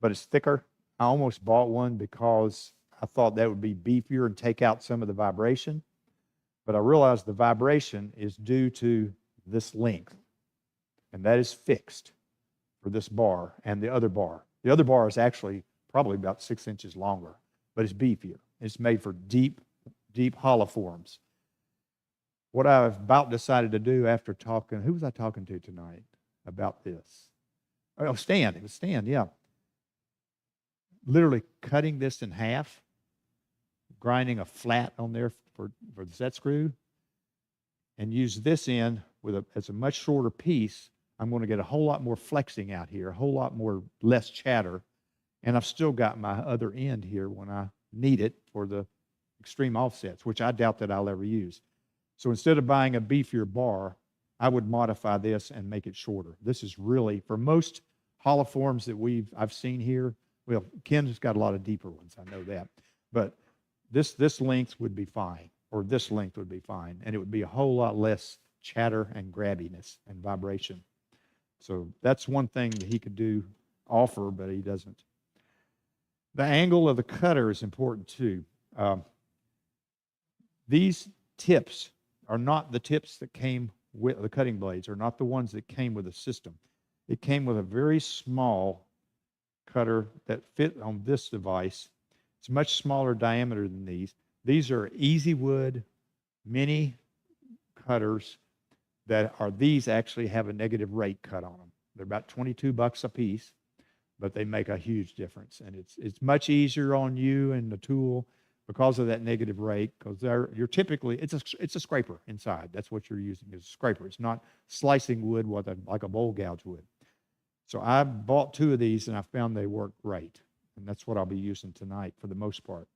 but it's thicker. I almost bought one because I thought that would be beefier and take out some of the vibration. But I realized the vibration is due to this length, and that is fixed for this bar and the other bar. The other bar is actually probably about 6 inches longer, but it's beefier. It's made for deep, deep hollow forms. What I've about decided to do after talking, who was I talking to tonight about this? Oh, Stan. It was Stan, yeah. Literally cutting this in half, grinding a flat on there for the set screw, and use this end as a much shorter piece. I'm going to get a whole lot more flexing out here, a whole lot more less chatter, and I've still got my other end here when I need it for the extreme offsets, which I doubt that I'll ever use. So instead of buying a beefier bar, I would modify this and make it shorter. This is really, for most hollow forms that I've seen here, well, Ken's got a lot of deeper ones, I know that, but this length would be fine, or this length would be fine, and it would be a whole lot less chatter and grabbiness and vibration. So that's one thing that he could offer, but he doesn't. The angle of the cutter is important too. These tips are not the tips that came with the cutting blades, are not the ones that came with the system. It came with a very small cutter that fit on this device. It's much smaller diameter than these. These are Easy Wood mini cutters these actually have a negative rate cut on them. They're about $22 a piece, but they make a huge difference. And it's much easier on you and the tool because of that negative rate, because you're typically, it's a scraper inside. That's what you're using, is a scraper. It's not slicing wood like a bowl gouge would. So I bought 2 of these, and I found they work great. And that's what I'll be using tonight for the most part.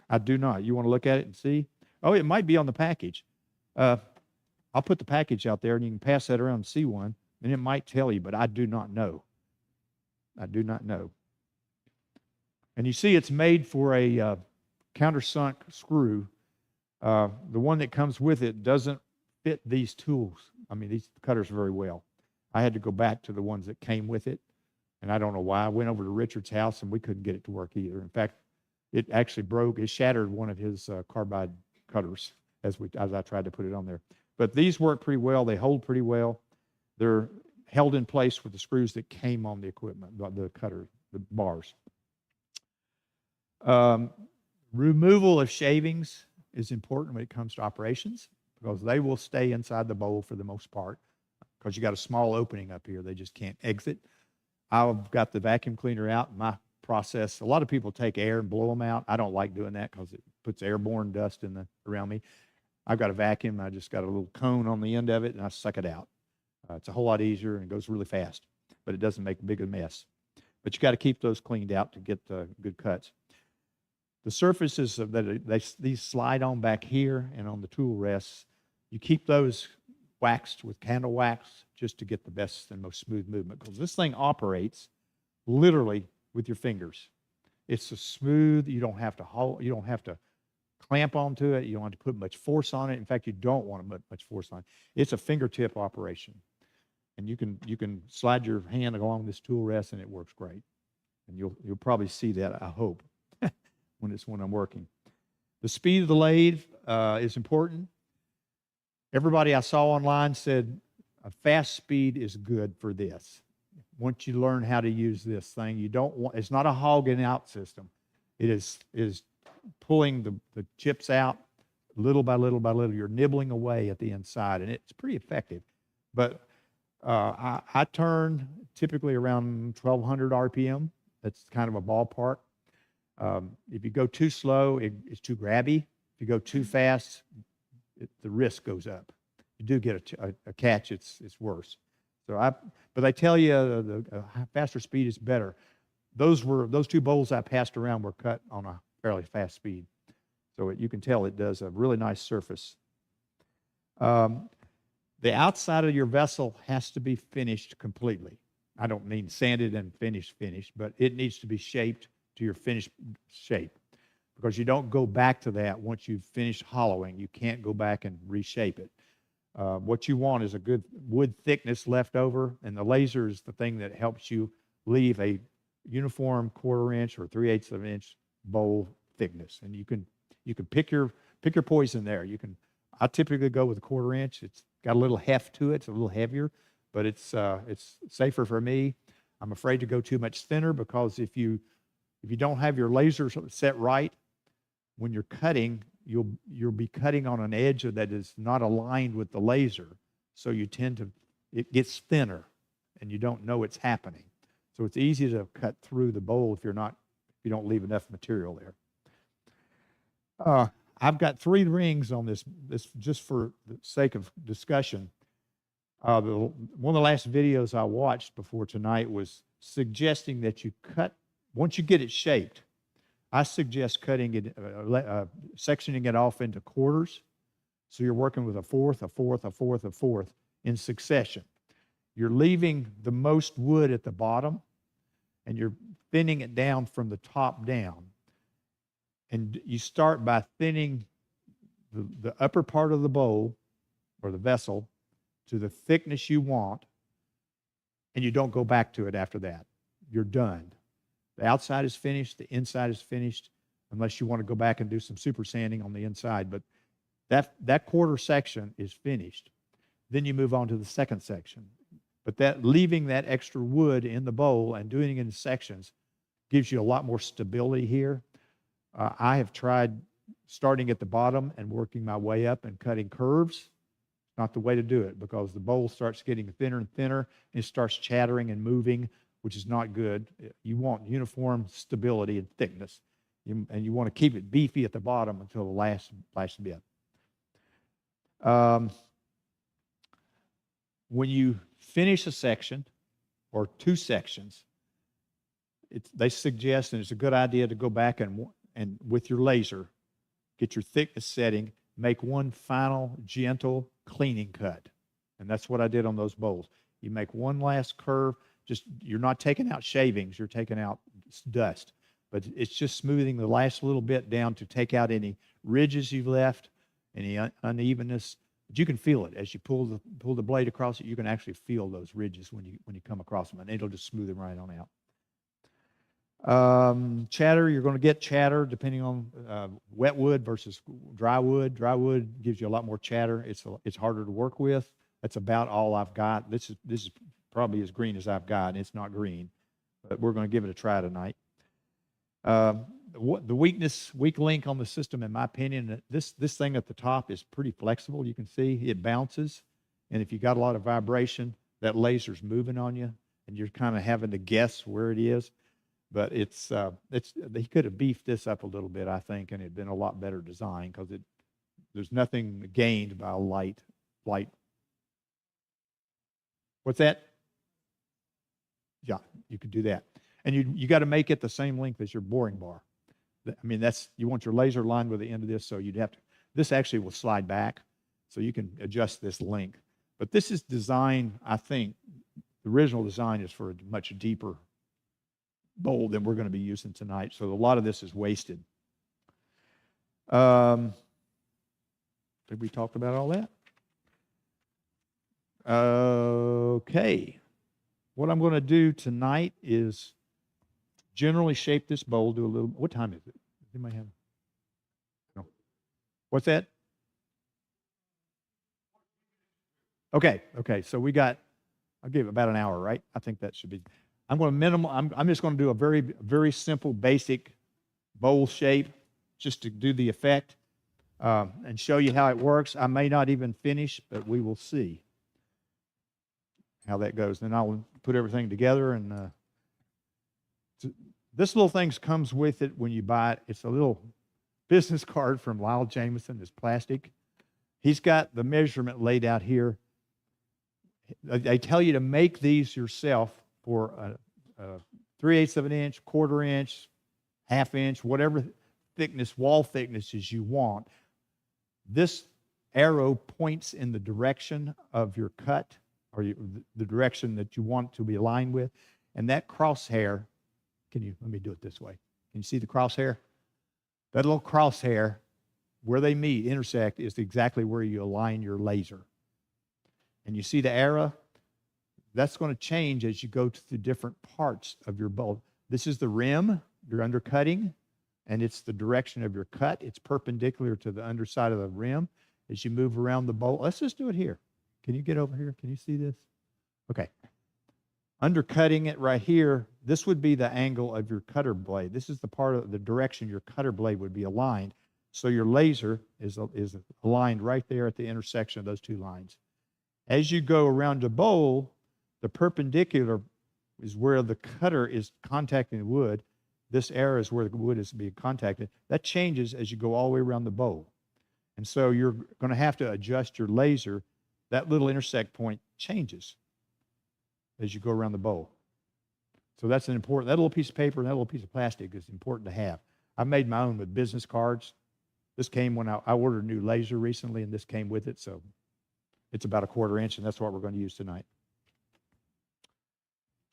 I do not. You want to look at it and see? Oh, it might be on the package. I'll put the package out there, and you can pass that around and see one, and it might tell you, but I do not know. I do not know. And you see it's made for a countersunk screw. The one that comes with it doesn't fit these tools. I mean, these cutters very well. I had to go back to the ones that came with it, and I don't know why. I went over to Richard's house, and we couldn't get it to work either. In fact, it actually broke. It shattered one of his carbide cutters as I tried to put it on there. But these work pretty well. They hold pretty well. They're held in place with the screws that came on the equipment, the cutter, the bars. Removal of shavings is important when it comes to operations, because they will stay inside the bowl for the most part, because you got a small opening up here. They just can't exit. I've got the vacuum cleaner out. My process, a lot of people take air and blow them out. I don't like doing that because it puts airborne dust around me. I've got a vacuum. I just got a little cone on the end of it, and I suck it out. It's a whole lot easier, and it goes really fast, but it doesn't make a big mess. But you got to keep those cleaned out to get good cuts. The surfaces these slide on back here and on the tool rests, you keep those waxed with candle wax just to get the best and most smooth movement, because this thing operates literally with your fingers. It's a smooth. You don't have to hold. You don't have to clamp onto it. You don't have to put much force on it. In fact, you don't want to put much force on it. It's a fingertip operation, and you can slide your hand along this tool rest, and it works great. And you'll probably see that, I hope, when I'm working. The speed of the lathe is important. Everybody I saw online said a fast speed is good for this. Once you learn how to use this thing, it's not a hogging out system. It is pulling the chips out little by little by little. You're nibbling away at the inside, and it's pretty effective. But I turn typically around 1,200 RPM. That's kind of a ballpark. If you go too slow, it's too grabby. If you go too fast, the risk goes up. You do get a catch, it's worse. But they tell you the faster speed is better. Those 2 bowls I passed around were cut on a fairly fast speed. So you can tell it does a really nice surface. The outside of your vessel has to be finished completely. I don't mean sanded and finished, but it needs to be shaped to your finished shape, because you don't go back to that once you've finished hollowing. You can't go back and reshape it. What you want is a good wood thickness left over, and the laser is the thing that helps you leave a uniform 1/4 inch or 3/8 of an inch bowl thickness. And you can pick your poison there. I typically go with a 1/4 inch. It's got a little heft to it. It's a little heavier, but it's safer for me. I'm afraid to go too much thinner because if you don't have your laser set right, when you're cutting, you'll be cutting on an edge that is not aligned with the laser. So it gets thinner and you don't know it's happening. So it's easy to cut through the bowl if you don't leave enough material there. I've got 3 rings on this just for the sake of discussion. One of the last videos I watched before tonight was suggesting that you cut, once you get it shaped, I suggest cutting it, sectioning it off into quarters. So you're working with a fourth, a fourth, a fourth, a fourth in succession. You're leaving the most wood at the bottom, and you're thinning it down from the top down. And you start by thinning the upper part of the bowl or the vessel to the thickness you want, and you don't go back to it after that. You're done. The outside is finished, the inside is finished, unless you want to go back and do some super sanding on the inside. But that quarter section is finished. Then you move on to the second section. But leaving that extra wood in the bowl and doing it in sections gives you a lot more stability here. I have tried starting at the bottom and working my way up and cutting curves. Not the way to do it, because the bowl starts getting thinner and thinner, and it starts chattering and moving, which is not good. You want uniform stability and thickness, and you want to keep it beefy at the bottom until the last bit. When you finish a section or 2 sections, they suggest, and it's a good idea to go back and with your laser, get your thickness setting, make one final gentle cleaning cut. And that's what I did on those bowls. You make one last curve. You're not taking out shavings, you're taking out dust. But it's just smoothing the last little bit down to take out any ridges you've left, any unevenness. But you can feel it as you pull the blade across it. You can actually feel those ridges when you come across them, and it'll just smooth them right on out. Chatter, you're going to get chatter depending on wet wood versus dry wood. Dry wood gives you a lot more chatter. It's harder to work with. That's about all I've got. This is probably as green as I've got. It's not green, but we're going to give it a try tonight. The weak link on the system, in my opinion, this thing at the top is pretty flexible. You can see it bounces, and if you got a lot of vibration, that laser's moving on you, and you're kind of having to guess where it is. But they could have beefed this up a little bit, I think, and it'd been a lot better design, because there's nothing gained by light. What's that? Yeah, you could do that. And you got to make it the same length as your boring bar. I mean, you want your laser lined with the end of this, so this actually will slide back, so you can adjust this length. But this is designed, I think, the original design is for a much deeper bowl than we're going to be using tonight. So a lot of this is wasted. Did we talk about all that? Okay. What I'm going to do tonight is generally shape this bowl, do a little. What time is it? Anybody have? No. What's that? Okay. So I'll give it about an hour, right? I think that should be. I'm just going to do a very, very simple, basic bowl shape just to do the effect and show you how it works. I may not even finish, but we will see how that goes. Then I'll put everything together, and this little thing comes with it when you buy it. It's a little business card from Lyle Jameson. It's plastic. He's got the measurement laid out here. They tell you to make these yourself for a 3/8 of an inch, 1/4 inch, 1/2 inch, whatever thickness, wall thicknesses you want. This arrow points in the direction of your cut, or the direction that you want to be aligned with. And that crosshair, let me do it this way. Can you see the crosshair? That little crosshair, where they intersect, is exactly where you align your laser. And you see the arrow? That's going to change as you go through different parts of your bowl. This is the rim you're undercutting, and it's the direction of your cut. It's perpendicular to the underside of the rim as you move around the bowl. Let's just do it here. Can you get over here? Can you see this? Okay. Undercutting it right here, this would be the angle of your cutter blade. This is the part of the direction your cutter blade would be aligned. So your laser is aligned right there at the intersection of those two lines. As you go around the bowl, the perpendicular is where the cutter is contacting the wood. This arrow is where the wood is being contacted. That changes as you go all the way around the bowl. And so you're going to have to adjust your laser. That little intersect point changes as you go around the bowl. So that's an important, that little piece of paper and that little piece of plastic is important to have. I made my own with business cards. This came when I ordered a new laser recently, and this came with it. So it's about 1/4 inch, and that's what we're going to use tonight.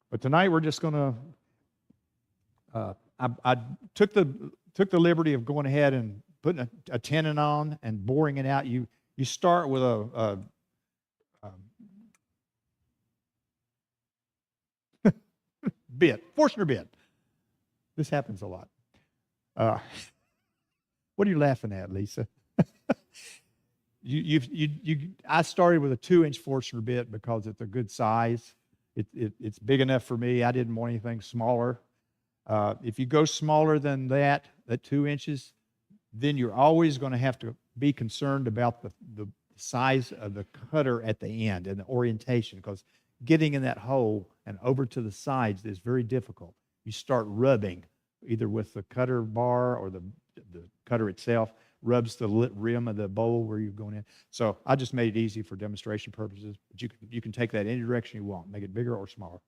But tonight we're just going to, I took the liberty of going ahead and putting a tenon on and boring it out. You start with a bit, Forstner bit. This happens a lot. What are you laughing at, Lisa? I started with a 2-inch Forstner bit because it's a good size. It's big enough for me. I didn't want anything smaller. If you go smaller than that 2 inches, then you're always going to have to be concerned about the size of the cutter at the end and the orientation, because getting in that hole and over to the sides is very difficult. You start rubbing either with the cutter bar or the cutter itself, rubs the rim of the bowl where you're going in. So I just made it easy for demonstration purposes. But you can take that any direction you want, make it bigger or smaller.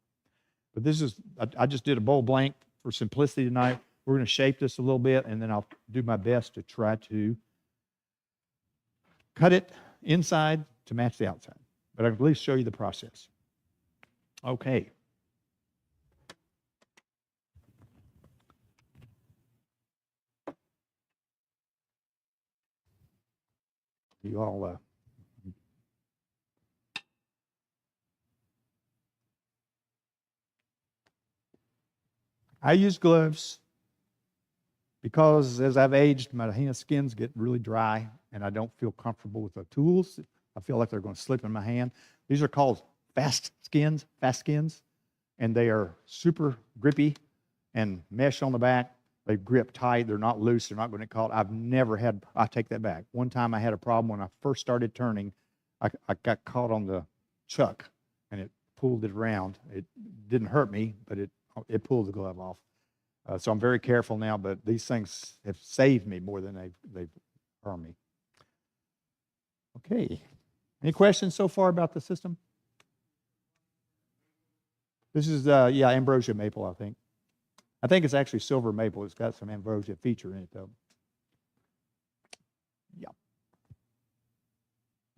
But this is, I just did a bowl blank for simplicity tonight. We're going to shape this a little bit, and then I'll do my best to try to cut it inside to match the outside. But I'll at least show you the process. Okay. You all, I use gloves because as I've aged, my skins get really dry, and I don't feel comfortable with the tools. I feel like they're going to slip in my hand. These are called fast skins, and they are super grippy and mesh on the back. They grip tight. They're not loose. They're not going to get caught. I take that back. One time I had a problem when I first started turning. I got caught on the chuck, and it pulled it around. It didn't hurt me, but it pulled the glove off. So I'm very careful now, but these things have saved me more than they've harmed me. Okay. Any questions so far about the system? This is, ambrosia maple, I think. I think it's actually silver maple. It's got some ambrosia feature in it, though. Yeah.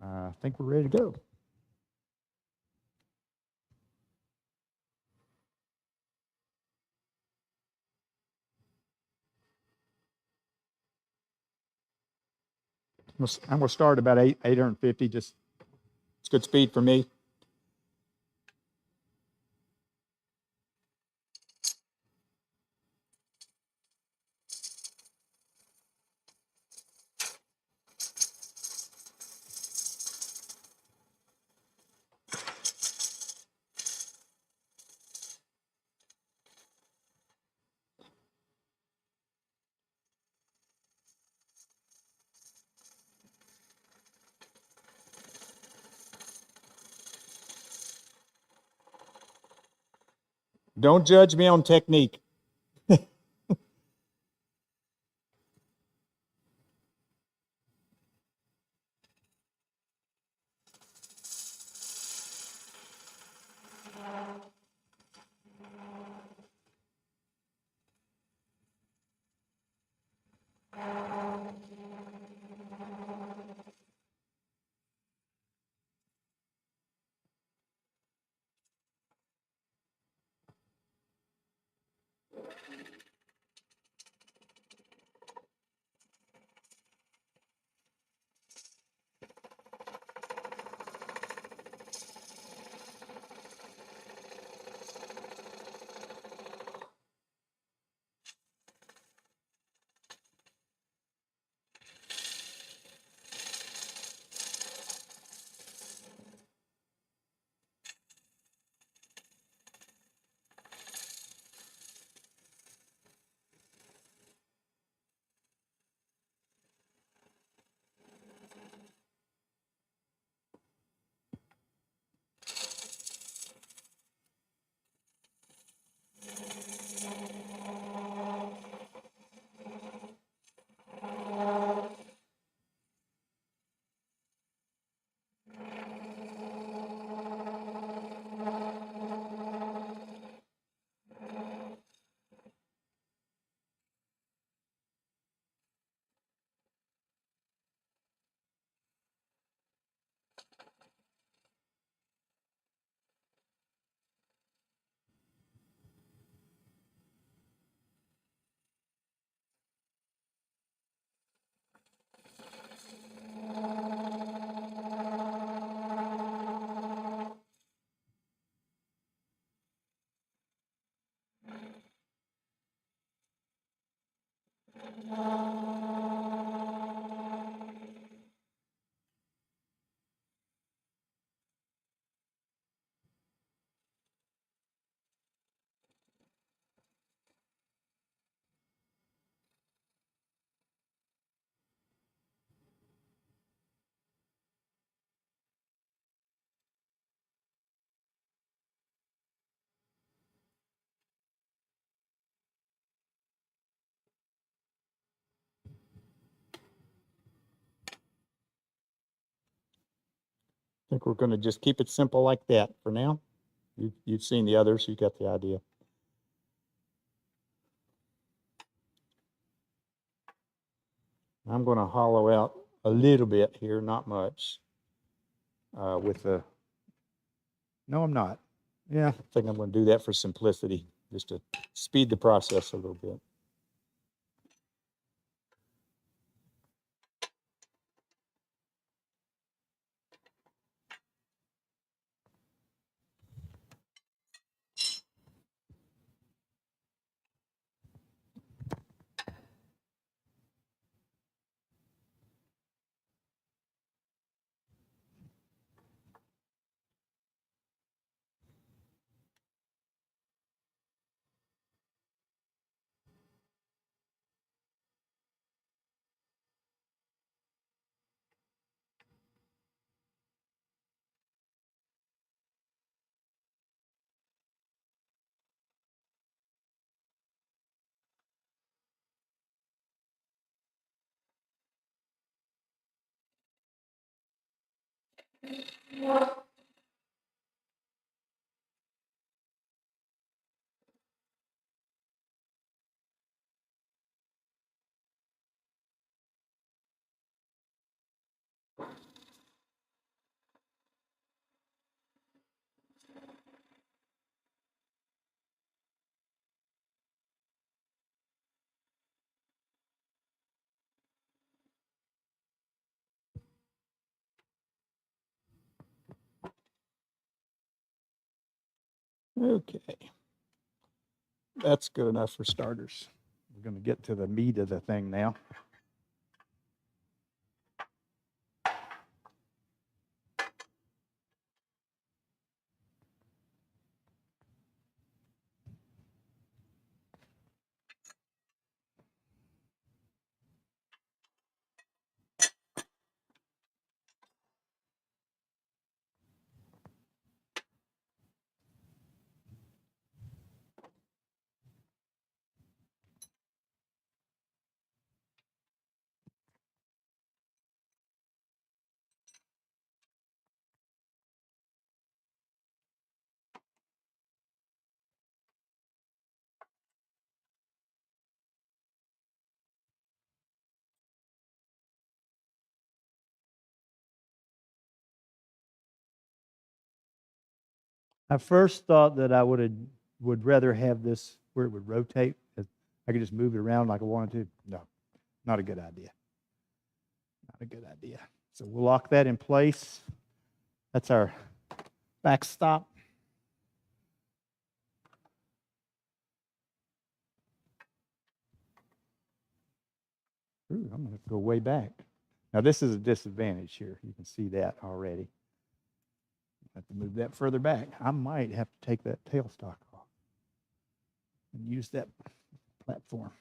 I think we're ready to go. I'm going to start about 850. Just it's good speed for me. Don't judge me on technique. I think we're going to just keep it simple like that for now. You've seen the others, you got the idea. I'm going to hollow out a little bit here, not much, with the. No, I'm not. Yeah. I think I'm going to do that for simplicity, just to speed the process a little bit. Okay. That's good enough for starters. We're going to get to the meat of the thing now. I first thought that I would rather have this where it would rotate. I could just move it around like I wanted to. No, not a good idea. Not a good idea. So we'll lock that in place. That's our backstop. Ooh, I'm going to go way back. Now this is a disadvantage here. You can see that already. I have to move that further back. I might have to take that tailstock off and use that platform.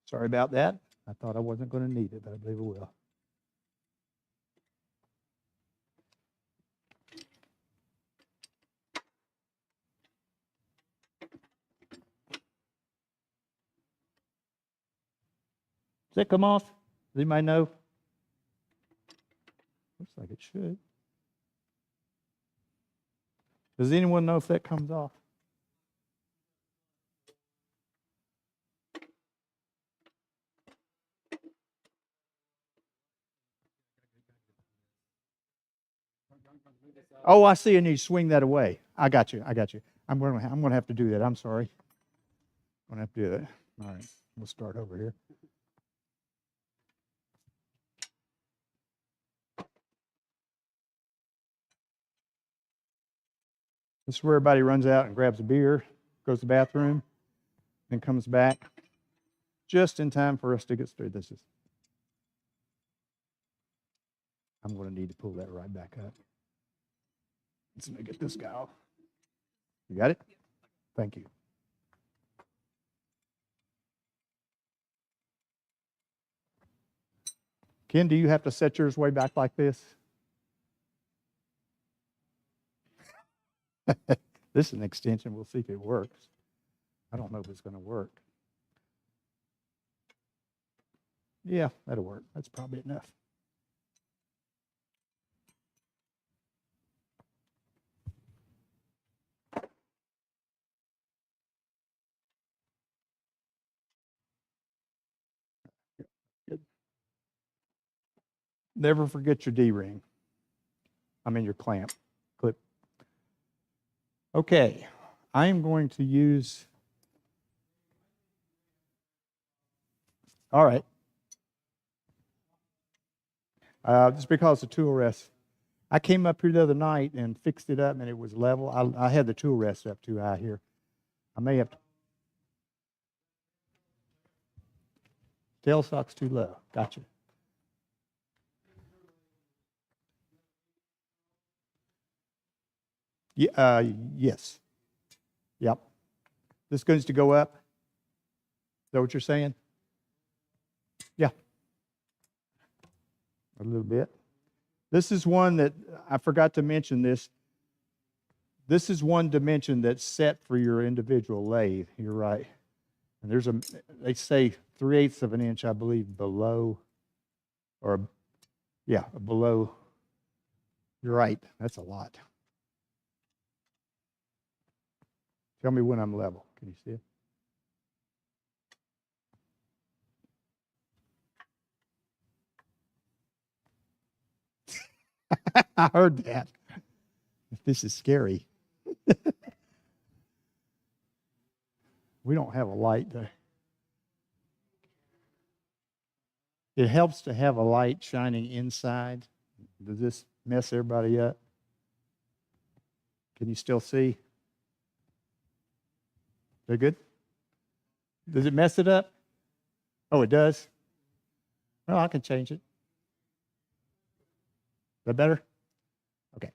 Sorry about that. I thought I wasn't going to need it, but I believe I will. Does that come off? Does anybody know? Looks like it should. Does anyone know if that comes off? Oh, I see. I need to swing that away. I got you. I got you. I'm going to have to do that. I'm sorry. I'm going to have to do that. All right. We'll start over here. This is where everybody runs out and grabs a beer, goes to the bathroom, then comes back, just in time for us to get started. I'm going to need to pull that right back up. Let's get this guy off. You got it? Thank you. Ken, do you have to set yours way back like this? This is an extension. We'll see if it works. I don't know if it's going to work. Yeah, that'll work. That's probably enough. Good. Never forget your D-ring. Your clamp clip. Okay, I am going to use, all right. Just because the tool rest, I came up here the other night and fixed it up and it was level. I had the tool rest up too high here. I may have to. Tailstock's too low. Gotcha. Yeah, yes. Yep. This goes to go up. Is that what you're saying? Yeah. A little bit. This is one that I forgot to mention this. This is one dimension that's set for your individual lathe. You're right. And there's they say 3/8 of an inch, I believe, below, or yeah, below. You're right. That's a lot. Tell me when I'm level. Can you see it? I heard that. This is scary. We don't have a light there. It helps to have a light shining inside. Does this mess everybody up? Can you still see? They're good? Does it mess it up? Oh, it does? Well, I can change it. Is that better? Okay.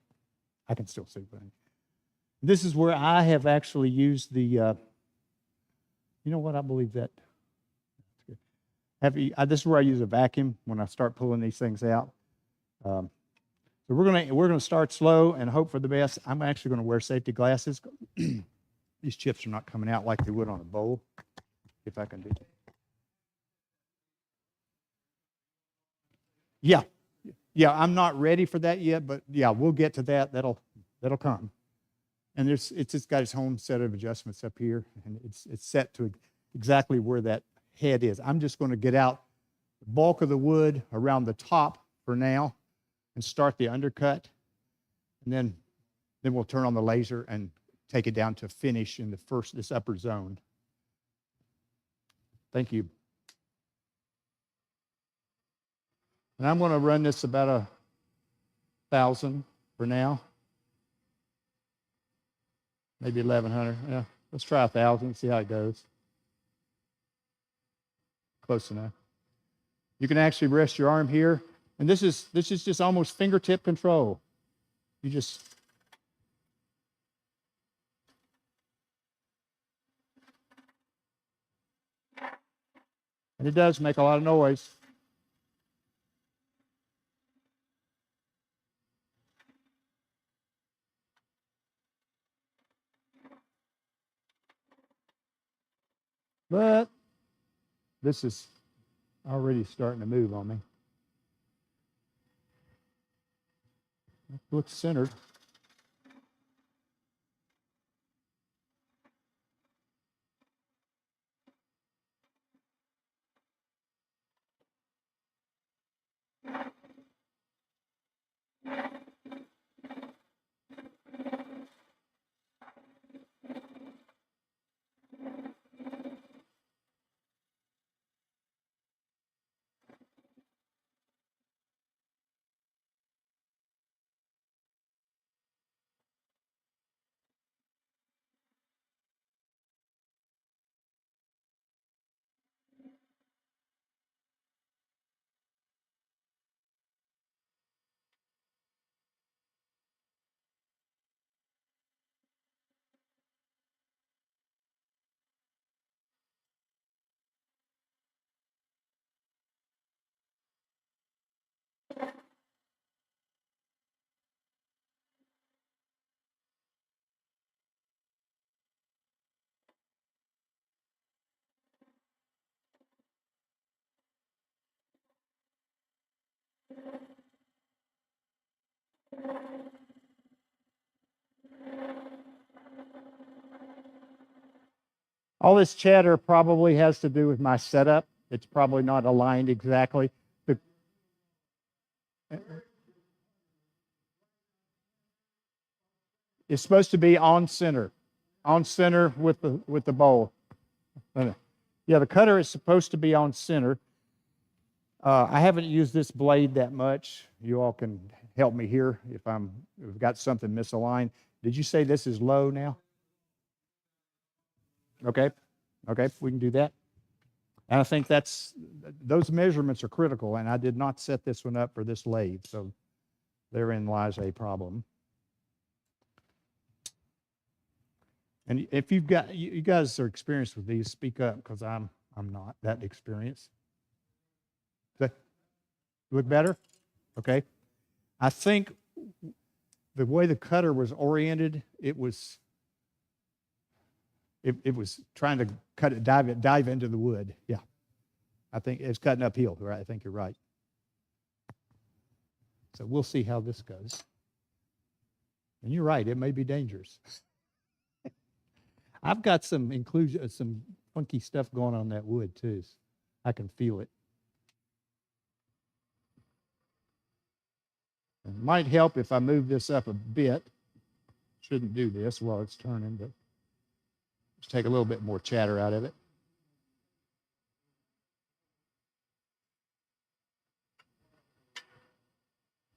I can still see. This is where I have actually used the, you know what, I believe that. This is where I use a vacuum when I start pulling these things out. So we're gonna start slow and hope for the best. I'm actually gonna wear safety glasses. These chips are not coming out like they would on a bowl. If I can do that. Yeah, I'm not ready for that yet, but yeah, we'll get to that. That'll come. And it's just got its own set of adjustments up here, and it's set to exactly where that head is. I'm just going to get out the bulk of the wood around the top for now and start the undercut, and then we'll turn on the laser and take it down to finish in this upper zone. Thank you. And I'm going to run this about 1,000 for now. Maybe 1,100. Yeah, let's try 1,000, see how it goes. Close enough. You can actually rest your arm here. And this is just almost fingertip control. You just and it does make a lot of noise. But this is already starting to move on me. It looks centered. All this chatter probably has to do with my setup. It's probably not aligned exactly. It's supposed to be on center with the bowl. Yeah, the cutter is supposed to be on center. I haven't used this blade that much. You all can help me here if I've got something misaligned. Did you say this is low now? Okay, we can do that. And I think those measurements are critical, and I did not set this one up for this lathe, so therein lies a problem. And if you guys are experienced with these, speak up, because I'm not that experienced. Does that look better? Okay. I think the way the cutter was oriented, it was trying to dive into the wood. Yeah. I think it's cutting uphill, right? I think you're right. So we'll see how this goes. And you're right, it may be dangerous. I've got some funky stuff going on that wood too. I can feel it. It might help if I move this up a bit. Shouldn't do this while it's turning, but let's take a little bit more chatter out of it.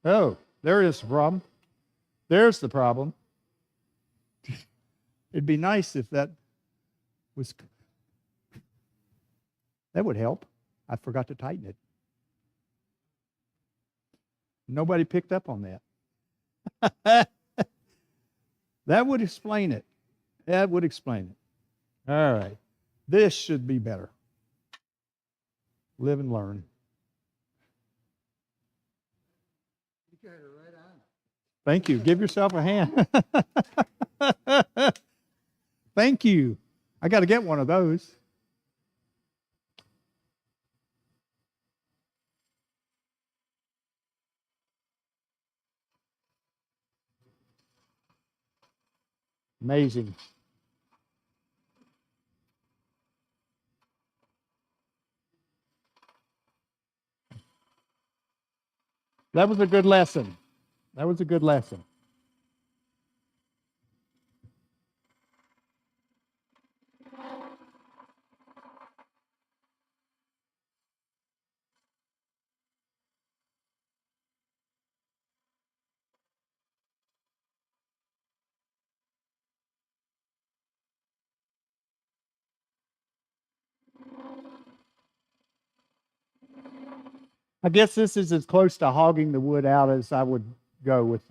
Oh, there is the problem. There's the problem. It'd be nice if that would help. I forgot to tighten it. Nobody picked up on that. That would explain it. That would explain it. All right. This should be better. Live and learn. You got it right on. Thank you. Give yourself a hand. Thank you. I got to get one of those. Amazing. That was a good lesson. That was a good lesson. I guess this is as close to hogging the wood out as I would go with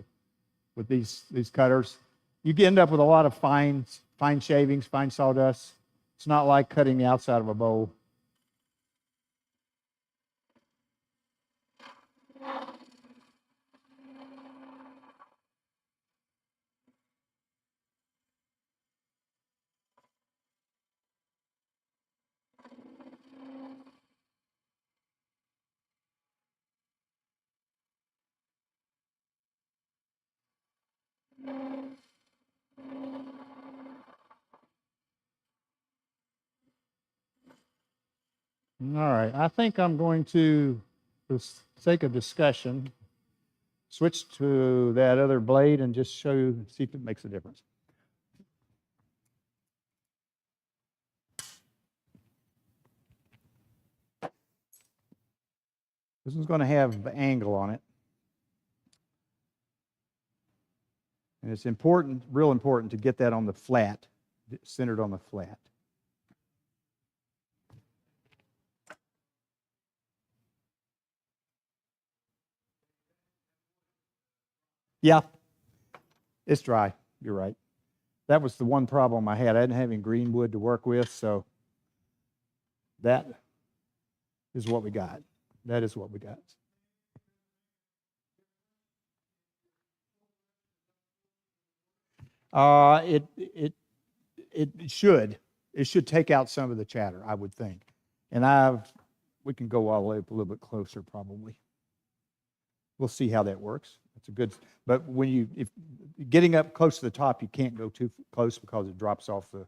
these cutters. You end up with a lot of fine shavings, fine sawdust. It's not like cutting the outside of a bowl. All right, I think I'm going to, for the sake of discussion, switch to that other blade and just show you, see if it makes a difference. This one's going to have the angle on it. And it's important, real important, to get that on the flat, centered on the flat. Yeah, it's dry. You're right. That was the one problem I had. I didn't have any green wood to work with, so that is what we got. That is what we got. It should take out some of the chatter, I would think. And we can go all the way up a little bit closer probably. We'll see how that works. That's a good, but if getting up close to the top, you can't go too close because it drops off the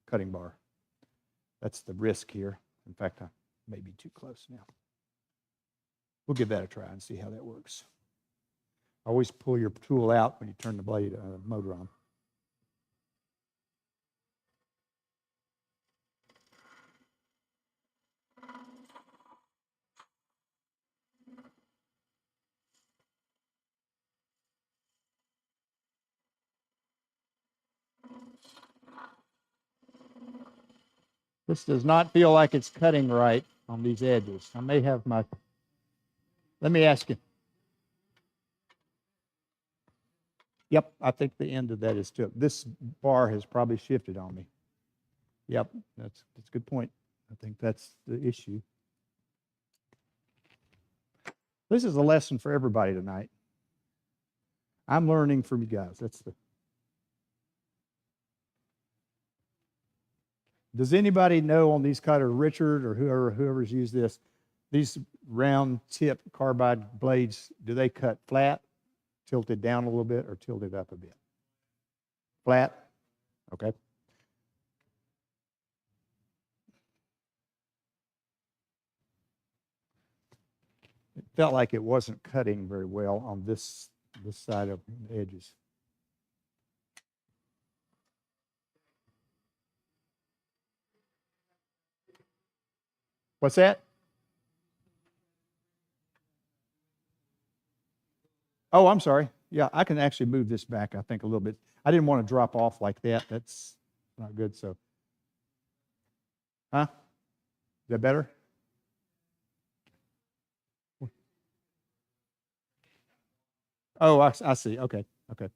cutting bar. That's the risk here. In fact, I may be too close now. We'll give that a try and see how that works. Always pull your tool out when you turn the blade motor on. This does not feel like it's cutting right on these edges. I may have my, let me ask you. Yep, I think the end of that is too. This bar has probably shifted on me. Yep, that's a good point. I think that's the issue. This is a lesson for everybody tonight. I'm learning from you guys. Does anybody know on these cutters, Richard or whoever's used this, these round tip carbide blades, do they cut flat, tilted down a little bit, or tilted up a bit? Flat? Okay. It felt like it wasn't cutting very well on this side of the edges. What's that? Oh, I'm sorry. Yeah, I can actually move this back, I think, a little bit. I didn't want to drop off like that. That's not good. So, huh? Is that better? Oh, I see. Okay. Okay.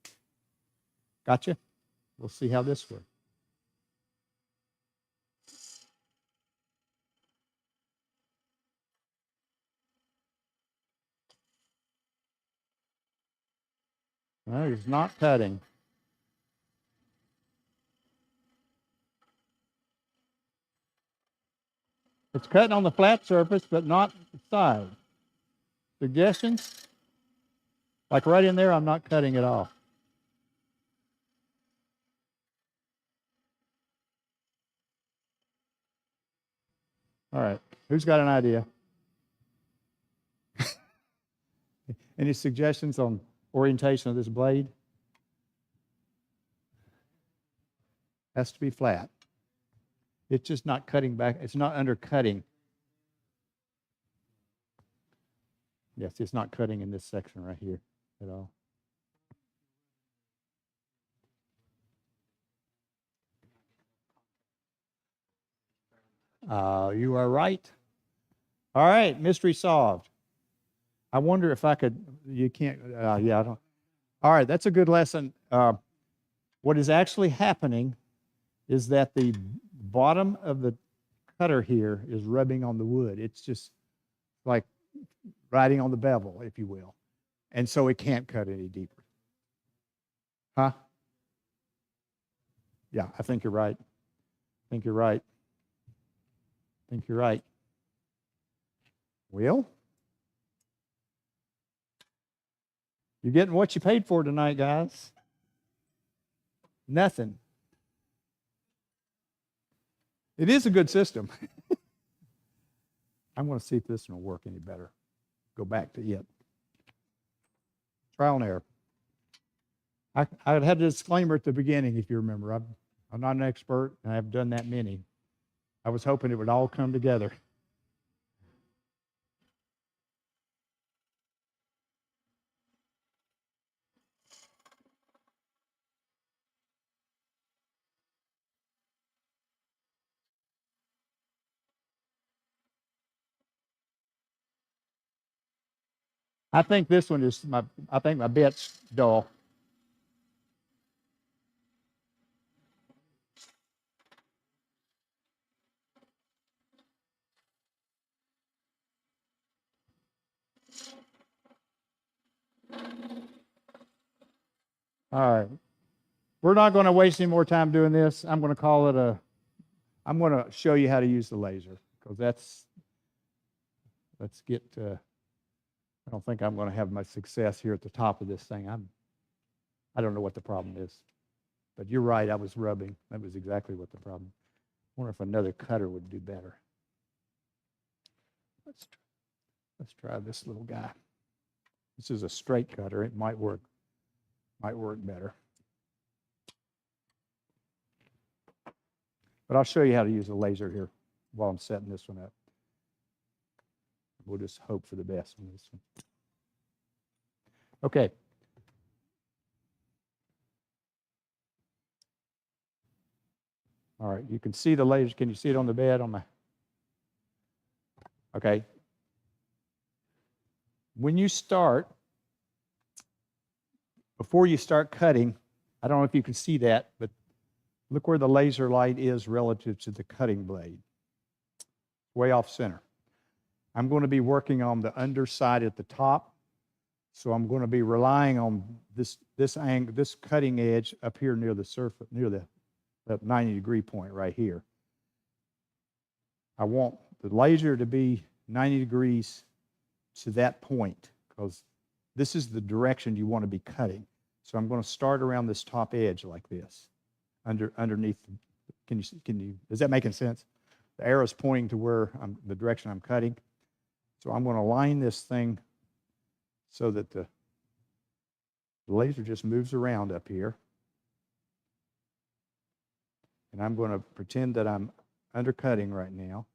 Gotcha. We'll see how this works. No, it's not cutting. It's cutting on the flat surface, but not the side. Suggestions? Like right in there, I'm not cutting it off. All right. Who's got an idea? Any suggestions on orientation of this blade? Has to be flat. It's just not cutting back. It's not undercutting. Yes, it's not cutting in this section right here at all. You are right. All right, mystery solved. I wonder if I could, you can't, yeah, I don't. All right, that's a good lesson. What is actually happening is that the bottom of the cutter here is rubbing on the wood. It's just like riding on the bevel, if you will. And so it can't cut any deeper. Huh? Yeah, I think you're right. I think you're right. I think you're right. Well, you're getting what you paid for tonight, guys. Nothing. It is a good system. I'm going to see if this one will work any better. Go back to it. Trial and error. I had a disclaimer at the beginning, if you remember. I'm not an expert, and I haven't done that many. I was hoping it would all come together. I think this one is I think my bit's dull. All right. We're not going to waste any more time doing this. I'm going to call it I'm going to show you how to use the laser, because let's get, I don't think I'm going to have much success here at the top of this thing. I don't know what the problem is. But you're right, I was rubbing. That was exactly what the problem. wonder if another cutter would do better. Let's try this little guy. This is a straight cutter. It might work better. But I'll show you how to use a laser here while I'm setting this one up. We'll just hope for the best on this one. Okay. All right, you can see the laser. Can you see it on the bed on my? Okay. When you start, before you start cutting, I don't know if you can see that, but look where the laser light is relative to the cutting blade. Way off center. I'm going to be working on the underside at the top, so I'm going to be relying on this angle, this cutting edge up here near the surface, near the 90-degree point right here. I want the laser to be 90 degrees to that point, because this is the direction you want to be cutting. So I'm going to start around this top edge like this, underneath. Can you? Is that making sense? The arrow is pointing to where the direction I'm cutting. So I'm going to line this thing so that the laser just moves around up here. And I'm going to pretend that I'm undercutting right now.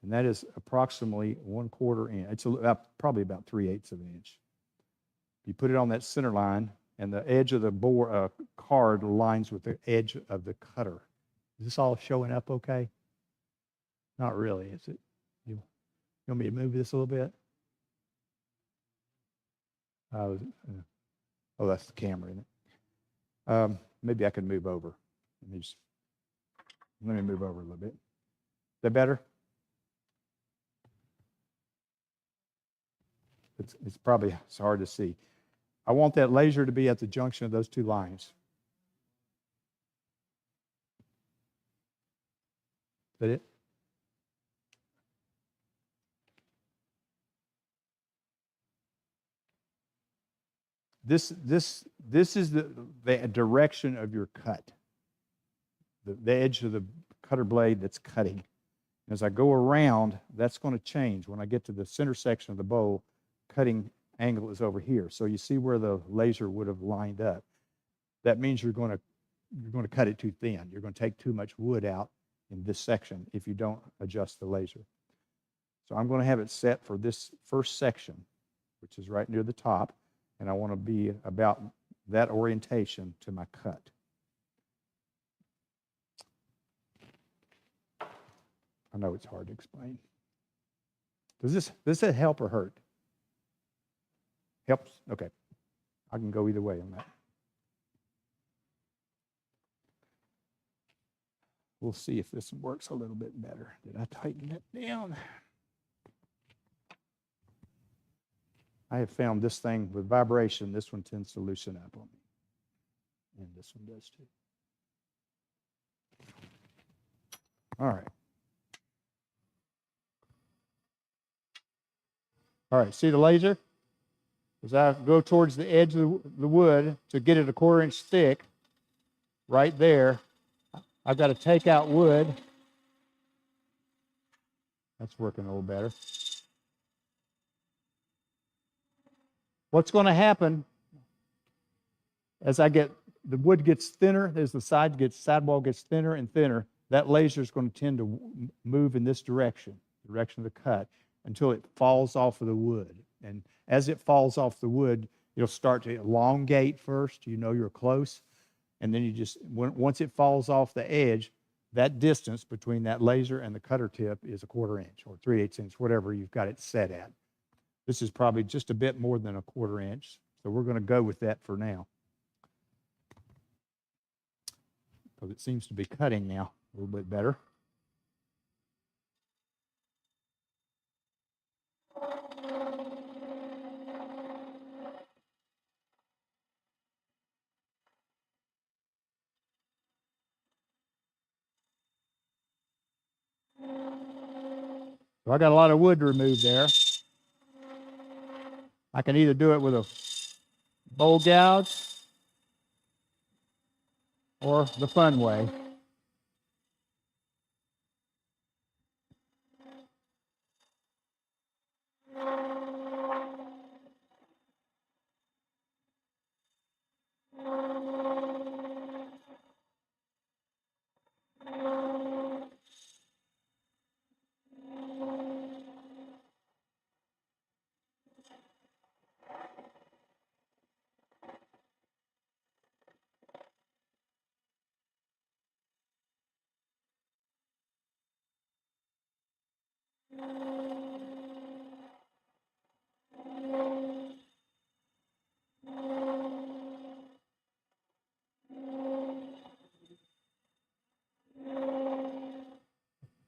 And that is approximately 1/4 inch. It's probably about 3/8 of an inch. You put it on that center line, and the edge of the card aligns with the edge of the cutter. Is this all showing up okay? Not really, is it? You want me to move this a little bit? Oh, that's the camera, isn't it? Maybe I can move over. Let me move over a little bit. Is that better? It's hard to see. I want that laser to be at the junction of those two lines. Is that it? This is the direction of your cut. The edge of the cutter blade that's cutting. As I go around, that's going to change. When I get to the center section of the bowl, cutting angle is over here. So you see where the laser would have lined up. That means you're going to cut it too thin. You're going to take too much wood out in this section if you don't adjust the laser. So I'm going to have it set for this first section, which is right near the top, and I want to be about that orientation to my cut. I know it's hard to explain. Does this help or hurt? Helps? Okay. I can go either way on that. We'll see if this works a little bit better. Did I tighten it down? I have found this thing with vibration, this one tends to loosen up on me. And this one does too. All right. All right, see the laser? As I go towards the edge of the wood to get it 1/4 inch thick, right there, I've got to take out wood. That's working a little better. What's going to happen as the wood gets thinner, as the sidewall gets thinner and thinner, that laser is going to tend to move in this direction, the direction of the cut, until it falls off of the wood. And as it falls off the wood, you'll start to elongate first. You know you're close. And then once it falls off the edge, that distance between that laser and the cutter tip is 1/4 inch or 3/8 inch, whatever you've got it set at. This is probably just a bit more than 1/4 inch. So we're going to go with that for now, because it seems to be cutting now a little bit better. So I got a lot of wood to remove there. I can either do it with a bowl gouge or the fun way.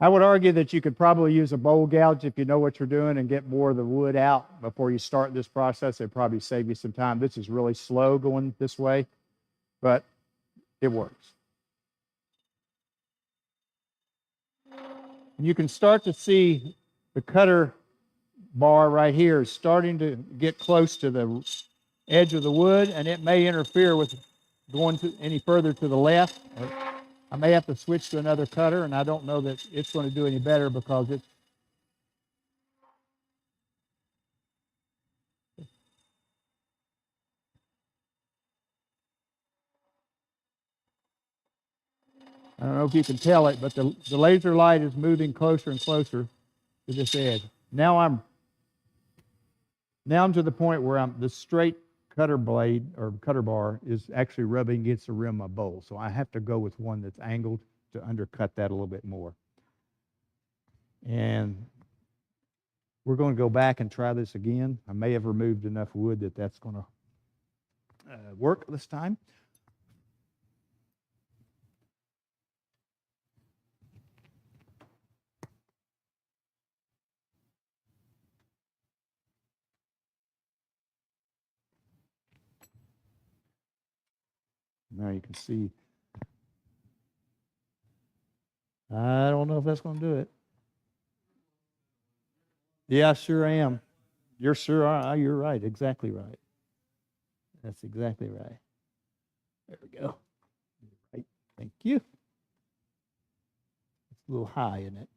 I would argue that you could probably use a bowl gouge if you know what you're doing and get more of the wood out before you start this process. It'd probably save you some time. This is really slow going this way, but it works. And you can start to see the cutter bar right here is starting to get close to the edge of the wood, and it may interfere with going any further to the left. I may have to switch to another cutter, and I don't know that it's going to do any better because it's I don't know if you can tell it, but the laser light is moving closer and closer to this edge. Now I'm to the point where the straight cutter blade or cutter bar is actually rubbing against the rim of my bowl. So I have to go with one that's angled to undercut that a little bit more. And we're going to go back and try this again. I may have removed enough wood that that's going to work this time. Now you can see. I don't know if that's going to do it. Yeah, sure I am. You're sure? You're right. Exactly right. That's exactly right. There we go. Right. Thank you. It's a little high, isn't it?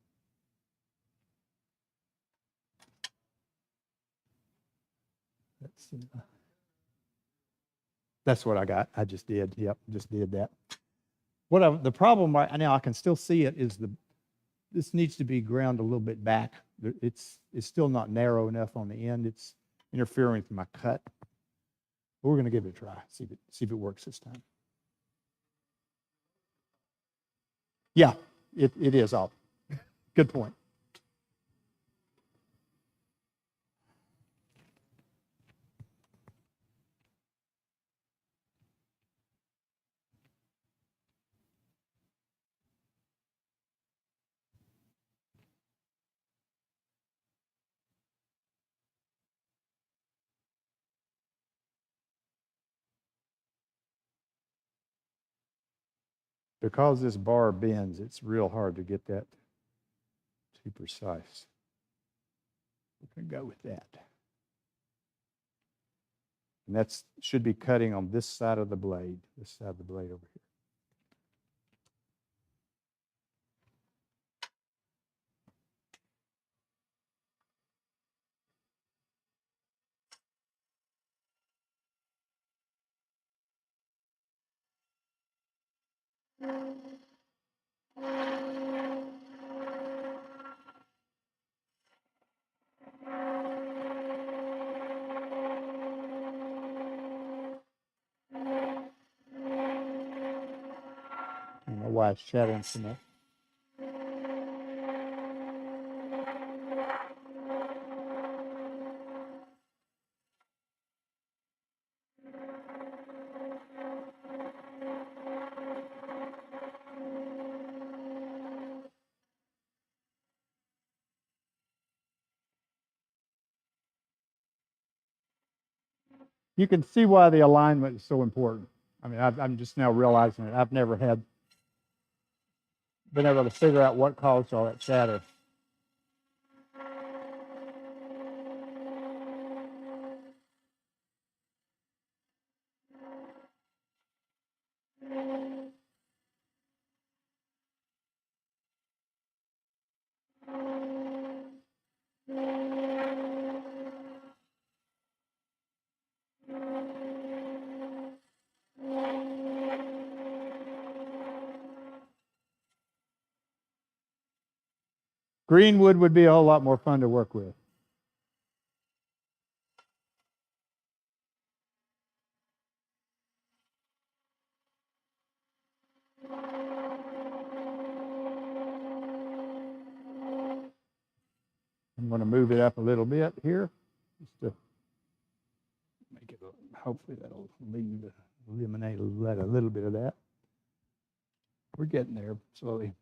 That's what I got. I just did. Yep, just did that. The problem right now, I can still see it, is this needs to be ground a little bit back. It's still not narrow enough on the end. It's interfering with my cut. But we're going to give it a try. See if it works this time. Yeah, it is off. Good point. Because this bar bends, it's real hard to get that too precise. We're going to go with that. And that should be cutting on this side of the blade, over here. I don't know why it's shattering so much. You can see why the alignment is so important. I mean, I'm just now realizing it. I've never been able to figure out what caused all that shatter. Green wood would be a whole lot more fun to work with. going to move it up a little bit here, just to make it, hopefully that'll eliminate a little bit of that. We're getting there slowly.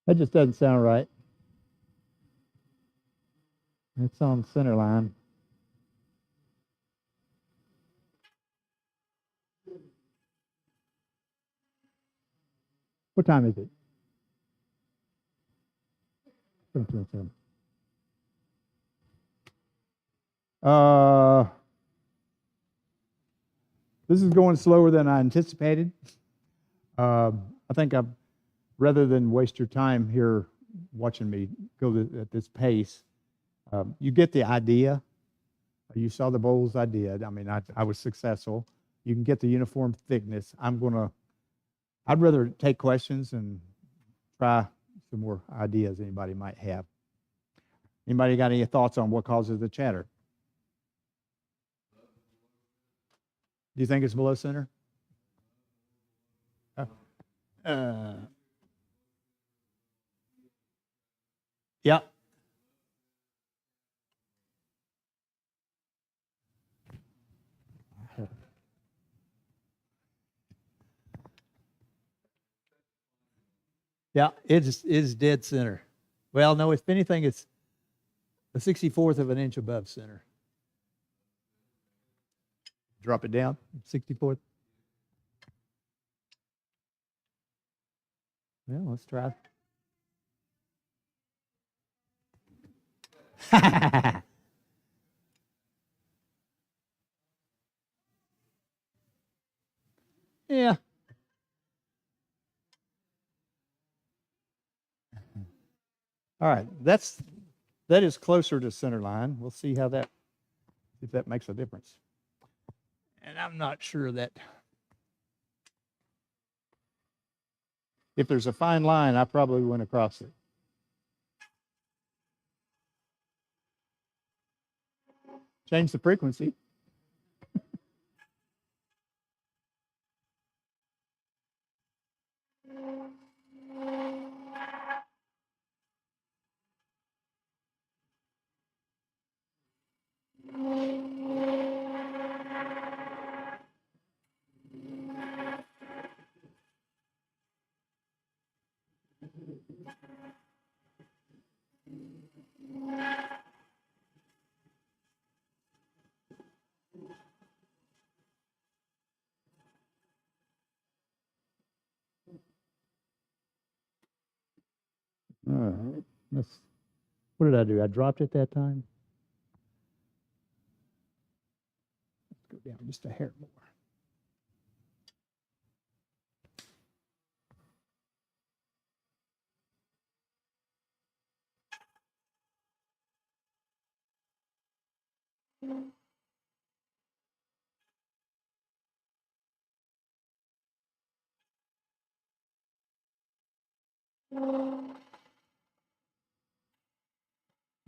That just doesn't sound right. It's on center line. What time is it? 7:27. This is going slower than I anticipated. I think rather than waste your time here watching me go at this pace, you get the idea. You saw the bowls I did. I mean, I was successful. You can get the uniform thickness. I'd rather take questions and try some more ideas anybody might have. Anybody got any thoughts on what causes the chatter? Do you think it's below center? Yeah. Yeah, it is dead center. Well, no, if anything, it's a 64th of an inch above center. Drop it down, 64th. Well, let's try. Yeah. All right, that is closer to center line. We'll see if that makes a difference. And I'm not sure that if there's a fine line, I probably went across it. Change the frequency. All right. What did I do? I dropped it that time. Let's go down just a hair more.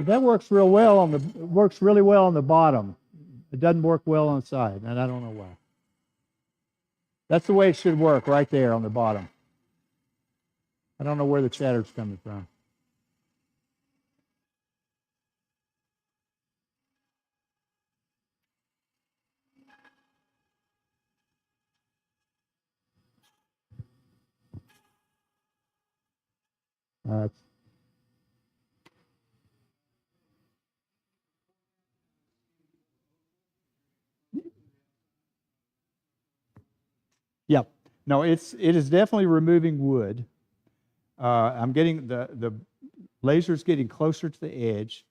That works really well on the bottom. It doesn't work well on the side, and I don't know why. That's the way it should work, right there on the bottom. I don't know where the chatter's coming from. Yep. No, it is definitely removing wood. I'm getting the laser's getting closer to the edge,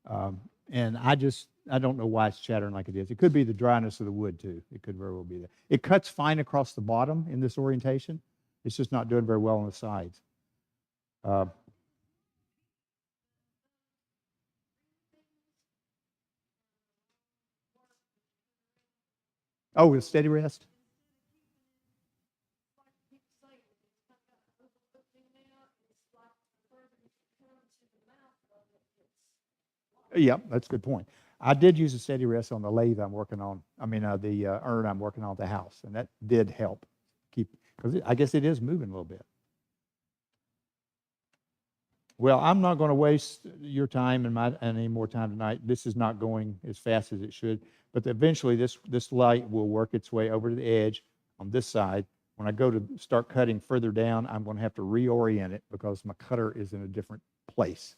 and I don't know why it's chattering like it is. It could be the dryness of the wood too. It could very well be that. It cuts fine across the bottom in this orientation. It's just not doing very well on the sides. Oh, with steady rest? Yeah, that's a good point. I did use a steady rest on the lathe I'm working on. I mean, the urn I'm working on at the house, and that did help keep, because I guess it is moving a little bit. Well, I'm not going to waste your time and any more time tonight. This is not going as fast as it should, but eventually this light will work its way over to the edge on this side. When I go to start cutting further down, I'm going to have to reorient it because my cutter is in a different place.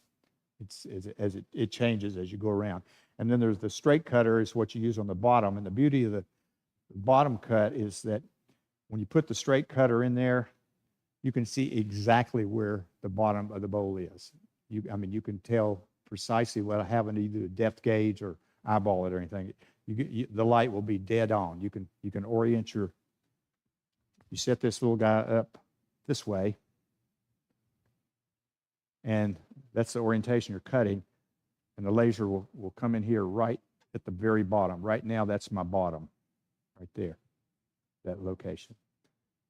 It changes as you go around. And then there's the straight cutter is what you use on the bottom. And the beauty of the bottom cut is that when you put the straight cutter in there, you can see exactly where the bottom of the bowl is. I mean, you can tell precisely without having to either a depth gauge or eyeball it or anything. The light will be dead on. You can orient you set this little guy up this way, and that's the orientation you're cutting, and the laser will come in here right at the very bottom. Right now, that's my bottom, right there, that location.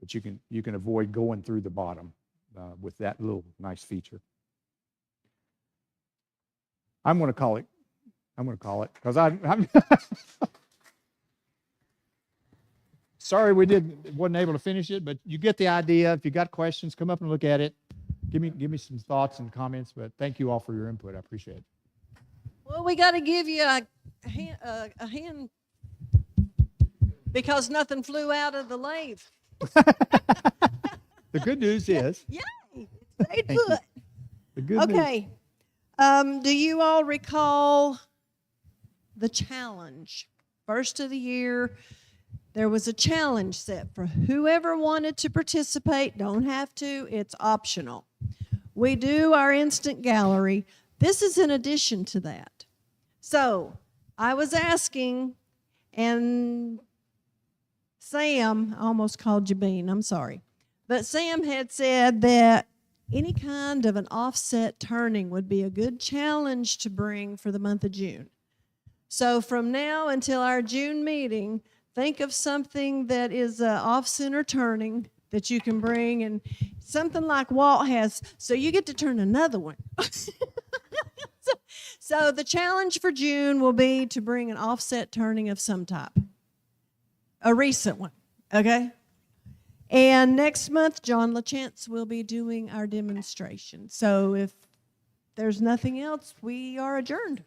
But you can avoid going through the bottom with that little nice feature. I'm going to call it because I'm sorry wasn't able to finish it, but you get the idea. If you got questions, come up and look at it. Give me some thoughts and comments, but thank you all for your input. I appreciate it. Well, we got to give you a hand because nothing flew out of the lathe. The good news is, yay, it stayed put. The good news. Okay. Do you all recall the challenge? First of the year, there was a challenge set for whoever wanted to participate. Don't have to. It's optional. We do our instant gallery. This is in addition to that. So I was asking, and Sam, I almost called you Bean, I'm sorry. But Sam had said that any kind of an offset turning would be a good challenge to bring for the month of June. So from now until our June meeting, think of something that is off-center turning that you can bring, and something like Walt has, so you get to turn another one. So the challenge for June will be to bring an offset turning of some type, a recent one, okay? And next month, John LaChance will be doing our demonstration. So if there's nothing else, we are adjourned.